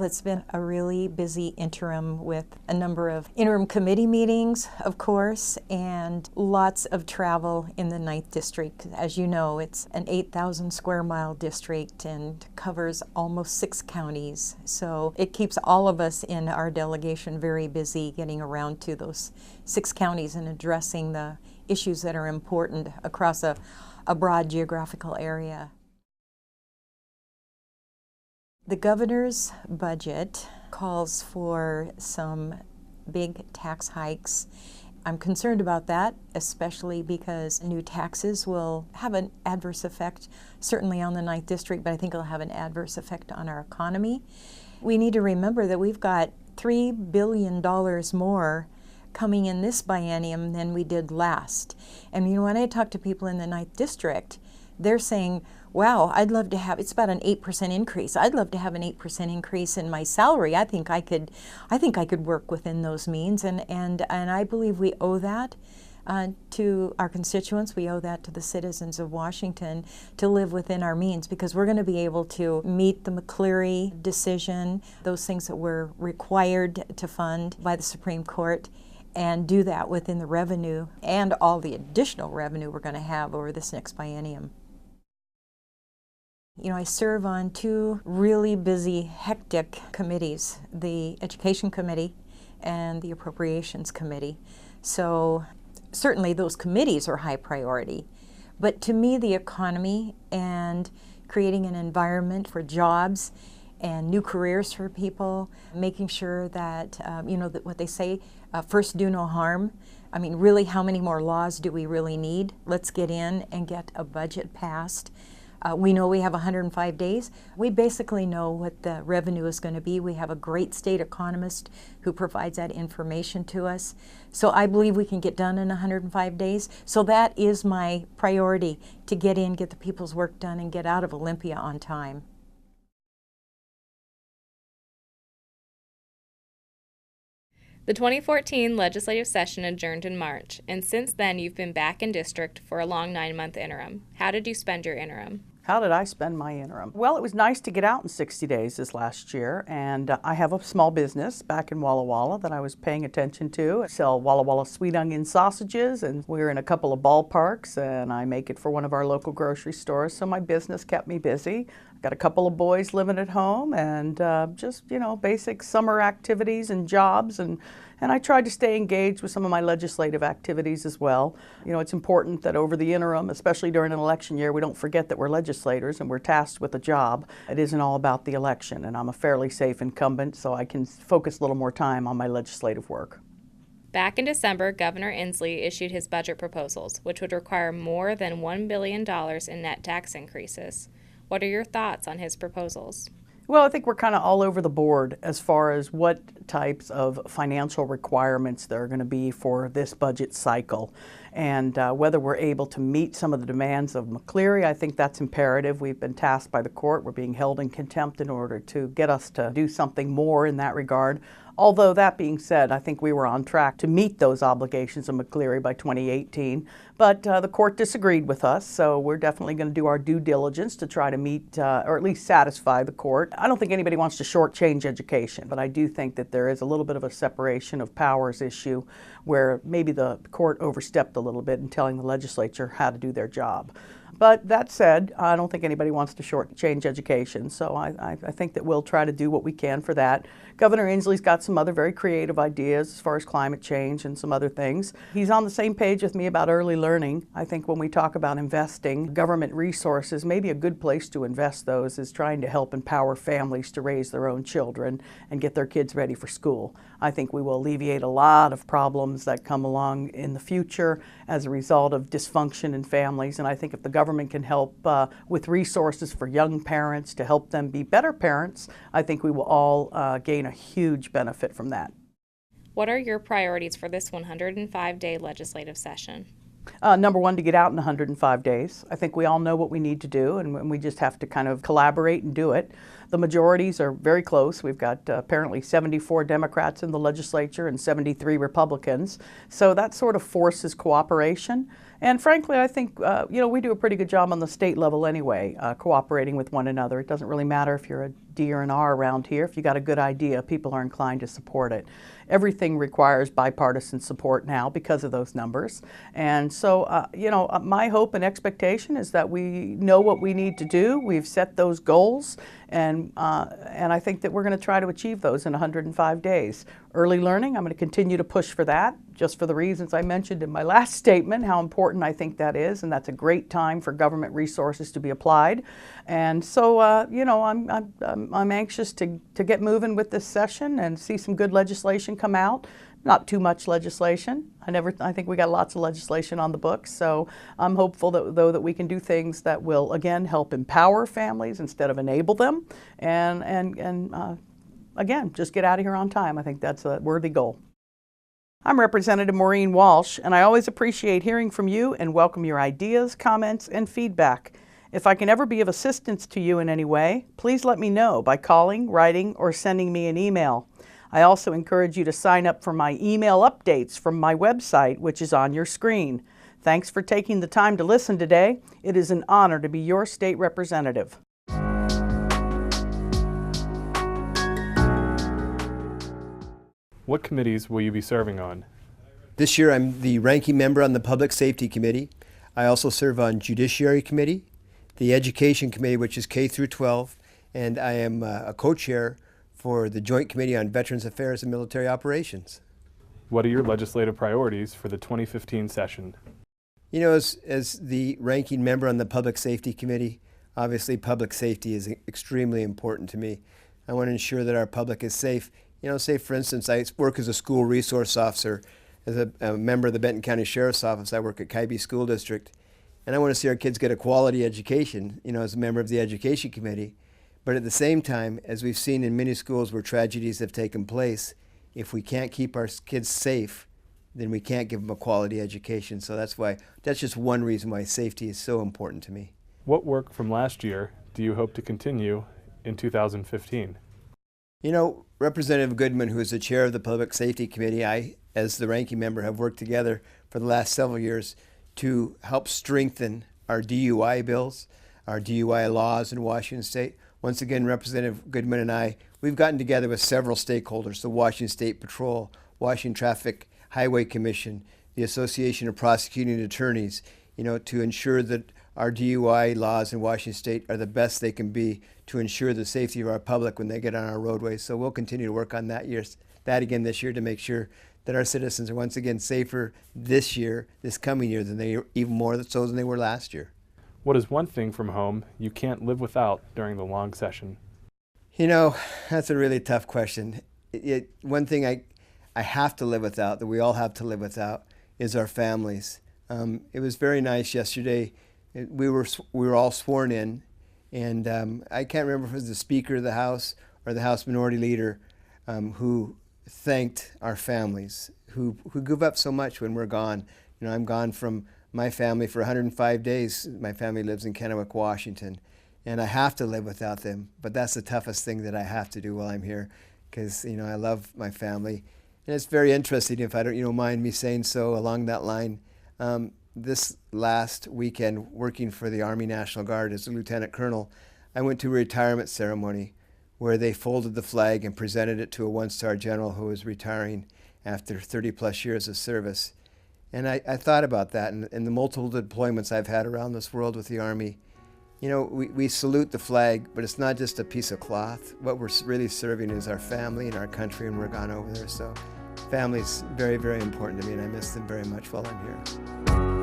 it's been a really busy interim with a number of interim committee meetings, of course, and lots of travel in the 9th District. As you know, it's an 8,000 square mile district and covers almost 6 counties. So it keeps all of us in our delegation very busy getting around to those 6 counties and addressing the issues that are important across a broad geographical area. The governor's budget calls for some big tax hikes. I'm concerned about that, especially because new taxes will have an adverse effect, certainly on the 9th District, but I think it'll have an adverse effect on our economy. We need to remember that we've got $3 billion more coming in this biennium than we did last. And you know, when I talk to people in the 9th District, they're saying, wow, I'd love to have, it's about an 8% increase. I'd love to have an 8% increase in my salary. I think I could work within those means, and I believe we owe that to our constituents. We owe that to the citizens of Washington to live within our means, because we're going to be able to meet the McCleary decision, those things that we're required to fund by the Supreme Court, and do that within the revenue and all the additional revenue we're going to have over this next biennium. You know, I serve on 2 really busy, hectic committees, the Education Committee and the Appropriations Committee. So certainly those committees are high priority. But to me, the economy and creating an environment for jobs and new careers for people, making sure that, you know, that what they say, first do no harm. I mean, really, how many more laws do we really need? Let's get in and get a budget passed. We know we have 105 days. We basically know what the revenue is going to be. We have a great state economist who provides that information to us. So I believe we can get done in 105 days. So that is my priority, to get in, get the people's work done, and get out of Olympia on time. The 2014 legislative session adjourned in March, and since then you've been back in district for a long 9-month interim. How did you spend your interim? How did I spend my interim? Well, it was nice to get out in 60 days this last year, and I have a small business back in Walla Walla that I was paying attention to. I sell Walla Walla sweet onion sausages, and we're in a couple of ballparks, and I make it for one of our local grocery stores, so my business kept me busy. I've got a couple of boys living at home, and just, you know, basic summer activities and jobs, and I tried to stay engaged with some of my legislative activities as well. You know, it's important that over the interim, especially during an election year, we don't forget that we're legislators and we're tasked with a job. It isn't all about the election, and I'm a fairly safe incumbent, so I can focus a little more time on my legislative work. Back in December, Governor Inslee issued his budget proposals, which would require more than $1 billion in net tax increases. What are your thoughts on his proposals? Well, I think we're kind of all over the board as far as what types of financial requirements there are going to be for this budget cycle, and whether we're able to meet some of the demands of McCleary. I think that's imperative. We've been tasked by the court. We're being held in contempt in order to get us to do something more in that regard. Although that being said, I think we were on track to meet those obligations of McCleary by 2018. But the court disagreed with us, so we're definitely going to do our due diligence to try to meet or at least satisfy the court. I don't think anybody wants to shortchange education, but I do think that there is a little bit of a separation of powers issue where maybe the court overstepped a little bit in telling the legislature how to do their job. But that said, I don't think anybody wants to shortchange education, so I think that we'll try to do what we can for that. Governor Inslee's got some other very creative ideas as far as climate change and some other things. He's on the same page with me about early learning. I think when we talk about investing government resources, maybe a good place to invest those is trying to help empower families to raise their own children and get their kids ready for school. I think we will alleviate a lot of problems that come along in the future as a result of dysfunction in families, and I think if the government can help with resources for young parents to help them be better parents, I think we will all gain a huge benefit from that. What are your priorities for this 105-day legislative session? Number one, to get out in 105 days. I think we all know what we need to do, and we just have to kind of collaborate and do it. The majorities are very close. We've got apparently 74 Democrats in the legislature and 73 Republicans. So that sort of forces cooperation. And frankly, I think we do a pretty good job on the state level anyway, cooperating with one another. It doesn't really matter if you're a DR&R around here. If you got a good idea, people are inclined to support it. Everything requires bipartisan support now because of those numbers. And so, my hope and expectation is that we know what we need to do. We've set those goals, and I think that we're going to try to achieve those in 105 days. Early learning, I'm going to continue to push for that, just for the reasons I mentioned in my last statement, how important I think that is, and that's a great time for government resources to be applied. And so, I'm anxious to get moving with this session and see some good legislation come out. Not too much legislation. I think we got lots of legislation on the books, so I'm hopeful that we can do things that will again help empower families instead of enable them, and again, just get out of here on time. I think that's a worthy goal. I'm Representative Maureen Walsh, and I always appreciate hearing from you and welcome your ideas, comments, and feedback. If I can ever be of assistance to you in any way, please let me know by calling, writing, or sending me an email. I also encourage you to sign up for my email updates from my website, which is on your screen. Thanks for taking the time to listen today. It is an honor to be your state representative. What committees will you be serving on? This year I'm the ranking member on the Public Safety Committee. I also serve on Judiciary Committee, the Education Committee, which is K through 12, and I am a co-chair for the Joint Committee on Veterans Affairs and Military Operations. What are your legislative priorities for the 2015 session? You know, as the ranking member on the Public Safety Committee, obviously public safety is extremely important to me. I want to ensure that our public is safe. You know, say for instance, I work as a school resource officer, as a member of the Benton County Sheriff's Office. I work at Kaiby School District, and I want to see our kids get a quality education, you know, as a member of the Education Committee. But at the same time, as we've seen in many schools where tragedies have taken place, if we can't keep our kids safe, then we can't give them a quality education. So that's just one reason why safety is so important to me. What work from last year do you hope to continue in 2015? You know, Representative Goodman, who is the chair of the Public Safety Committee, I, as the ranking member, have worked together for the last several years to help strengthen our DUI bills, our DUI laws in Washington State. Once again, Representative Goodman and I, we've gotten together with several stakeholders, the Washington State Patrol, Washington Traffic Highway Commission, the Association of Prosecuting Attorneys, you know, to ensure that our DUI laws in Washington State are the best they can be to ensure the safety of our public when they get on our roadways. So we'll continue to work on that again this year to make sure that our citizens are once again safer this coming year, than they even more so than they were last year. What is one thing from home you can't live without during the long session? You know, that's a really tough question. One thing I have to live without, that we all have to live without, is our families. It was very nice yesterday. We were all sworn in, and I can't remember if it was the Speaker of the House or the House Minority Leader who thanked our families, who give up so much when we're gone. You know, I'm gone from my family for 105 days. My family lives in Kennewick, Washington, and I have to live without them. But that's the toughest thing that I have to do while I'm here, because you know I love my family, and it's very interesting. If I don't mind me saying so, along that line, this last weekend, working for the Army National Guard as a lieutenant colonel, I went to a retirement ceremony where they folded the flag and presented it to a one-star general who was retiring after 30 plus years of service. And I thought about that, and the multiple deployments I've had around this world with the Army. You know, we salute the flag, but it's not just a piece of cloth. What we're really serving is our family and our country, and we're gone over there. So family's very, very important to me, and I miss them very much while I'm here.